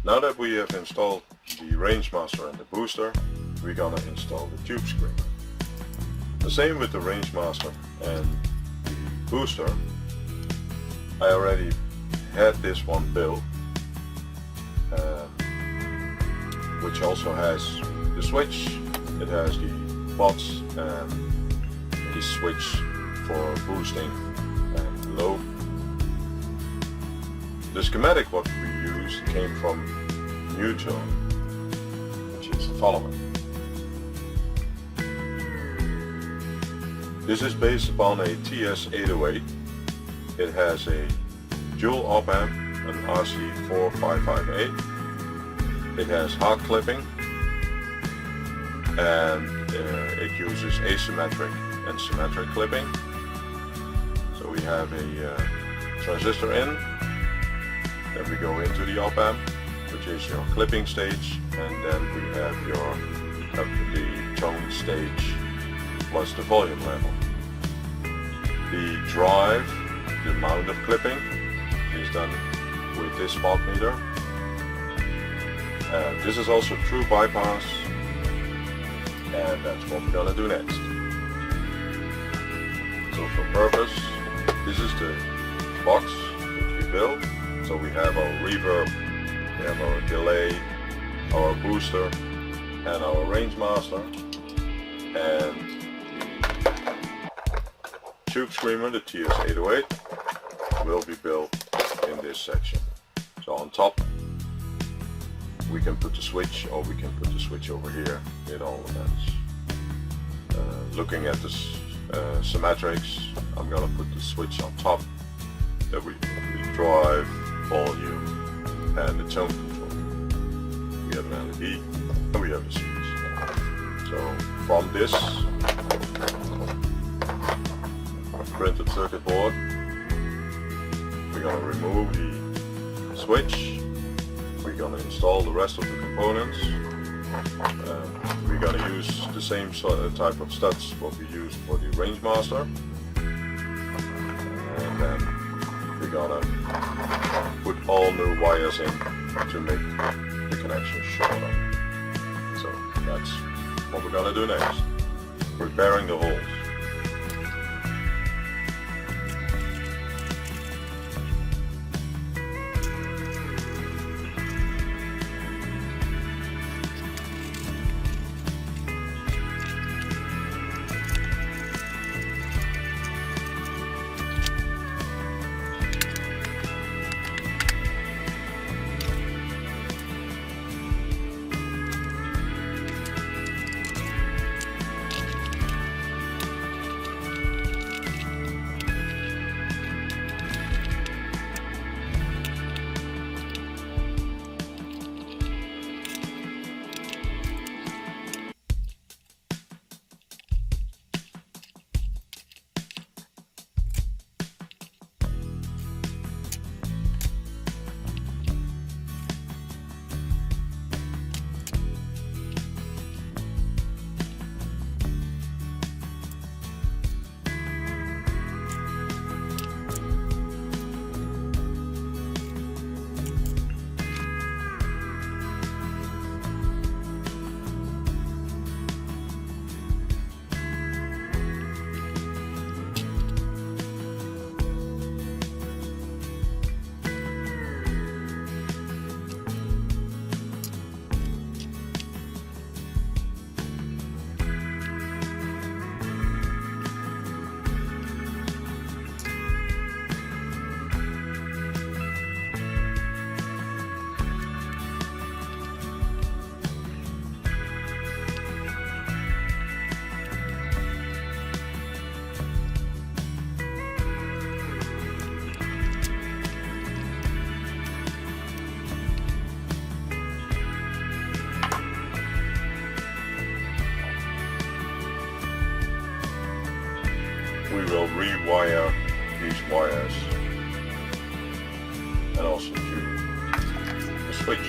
Now that we have installed the range master and the booster, we're gonna install the tube screamer. The same with the range master and the booster. I already had this one built, which also has the switch. It has the pots and the switch for boosting and low. The schematic what we used came from Newtone, which is the following. This is based upon a TS808. It has a dual op amp, an RC4558. It has hard clipping, and it uses asymmetric and symmetric clipping. So we have a transistor in, then we go into the op amp, which is your clipping stage, and then we have your the tone stage plus the volume level. The drive, the amount of clipping, is done with this spot meter. This is also true bypass, and that's what we're gonna do next. So for purpose, this is the box which we built. So we have our reverb, we have our delay, our booster, and our range master, and the tube screamer, the TS808, will be built in this section. So on top we can put the switch, or we can put the switch over here. It all depends. Looking at the symmetrics, I'm gonna put the switch on top. That we drive, volume, and the tone control. We have an LED, and we have the switch. So from this printed circuit board, we're gonna remove the switch. We're gonna install the rest of the components. We're gonna use the same type of studs what we used for the range master, and then we're gonna put all new wires in to make the connection shorter. So that's what we're gonna do next. Preparing the holes. We will rewire these wires and also to the switch.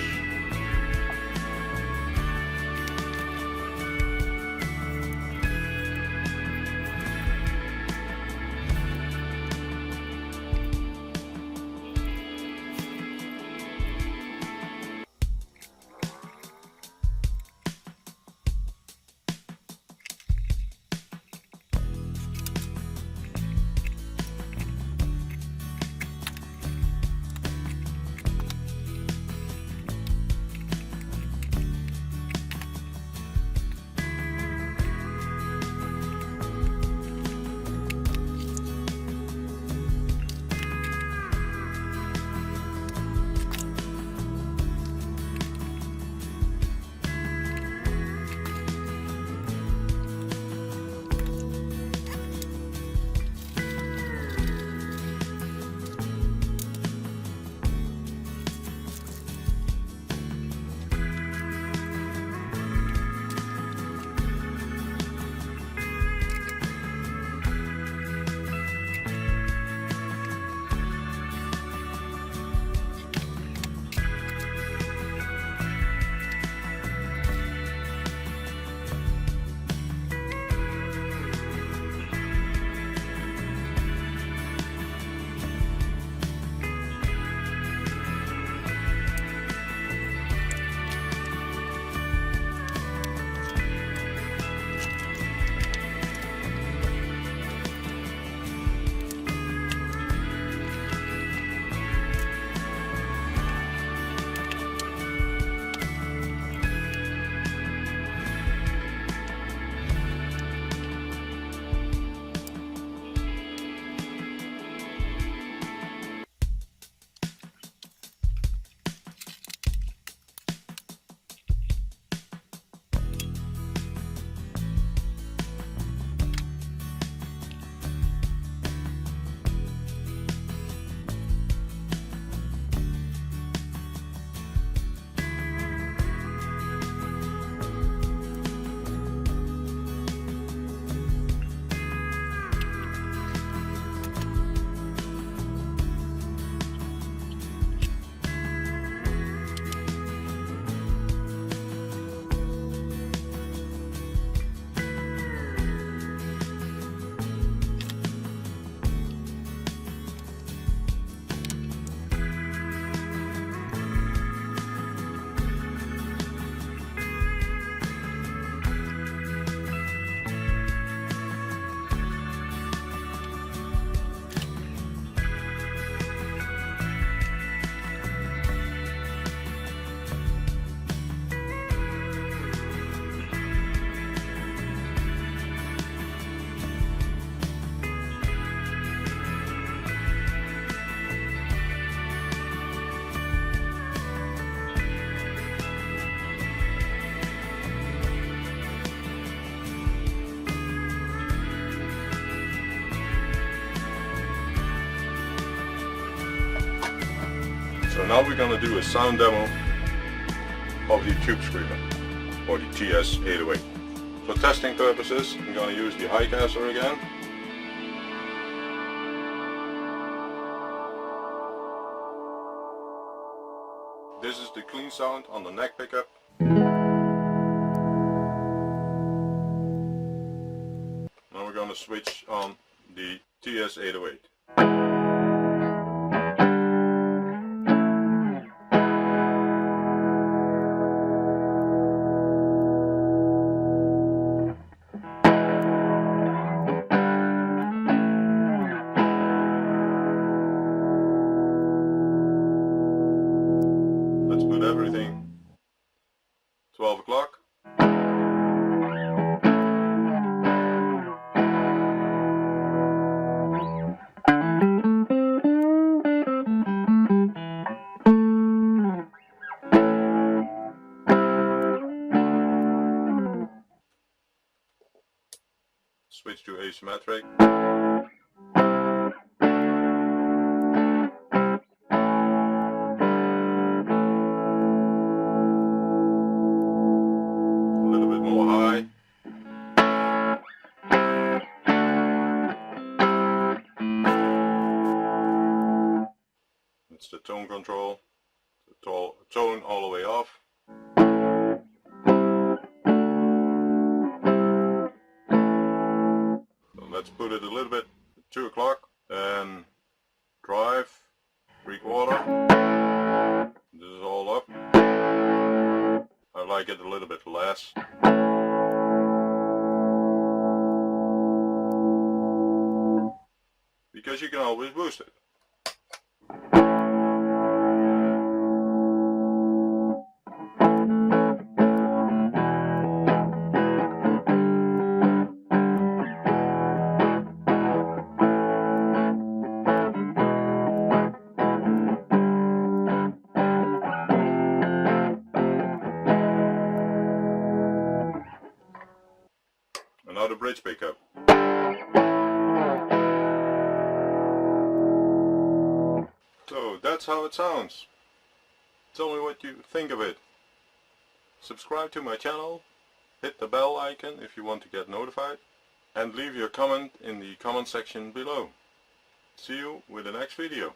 So now we're going to do a sound demo of the Tube Screamer, or the TS808. For testing purposes, I'm going to use the Highcaster again. This is the clean sound on the neck pickup. Now we're going to switch on the TS808. Let's put everything 12 o'clock. Switch to asymmetric. A little bit more high. It's the tone control. The tone all the way off. Let's put it a little bit at 2 o'clock and drive 3/4. This is all up. I like it a little bit less. Because you can always boost it. Another bridge pickup. So that's how it sounds. Tell me what you think of it. Subscribe to my channel, hit the bell icon if you want to get notified, and leave your comment in the comment section below. See you with the next video.